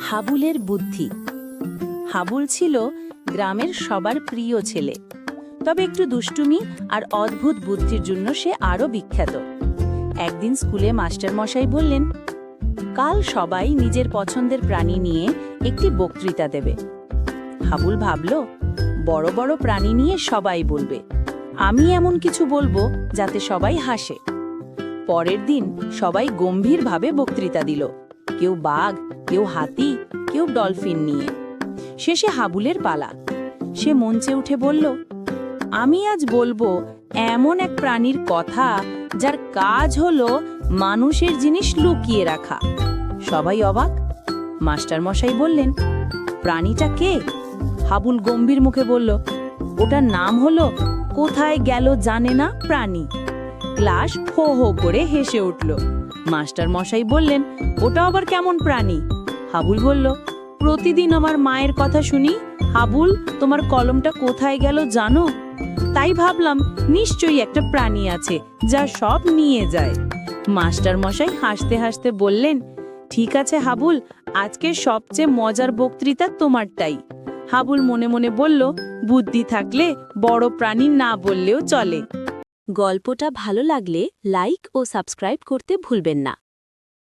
হাবুলের বুদ্ধি। হাবুল ছিল গ্রামের সবার প্রিয় ছেলে, তবে একটু দুষ্টুমি আর অদ্ভুত বুদ্ধির জন্য সে আরও বিখ্যাত। একদিন স্কুলে মাস্টারমশাই বললেন, কাল সবাই নিজের পছন্দের প্রাণী নিয়ে একটি বক্তৃতা দেবে। হাবুল ভাবল, বড় বড় প্রাণী নিয়ে সবাই বলবে, আমি এমন কিছু বলবো যাতে সবাই হাসে। পরের দিন সবাই গম্ভীরভাবে বক্তৃতা দিল, কেউ বাঘ, কেউ হাতি, কেউ ডলফিন নিয়ে। শেষে হাবুলের পালা। সে মঞ্চে উঠে বলল, আমি আজ বলবো এমন এক প্রাণীর কথা যার কাজ হলো মানুষের জিনিস লুকিয়ে রাখা। সবাই অবাক। মাস্টারমশাই বললেন, প্রাণীটা কে? হাবুল গম্ভীর মুখে বলল, ওটার নাম হলো কোথায় গেল জানে না প্রাণী। ক্লাস হো হো করে হেসে উঠল। মাস্টারমশাই বললেন, ওটা আবার কেমন প্রাণী? হাবুল বলল, প্রতিদিন আমার মায়ের কথা শুনি, হাবুল তোমার কলমটা কোথায় গেল জানো? তাই ভাবলাম নিশ্চয়ই একটা প্রাণী আছে যা সব নিয়ে যায়। মাস্টারমশাই হাসতে হাসতে বললেন, ঠিক আছে হাবুল, আজকের সবচেয়ে মজার বক্তৃতা তোমারটাই। হাবুল মনে মনে বলল, বুদ্ধি থাকলে বড় প্রাণী না বললেও চলে। গল্পটা ভালো লাগলে লাইক ও সাবস্ক্রাইব করতে ভুলবেন না।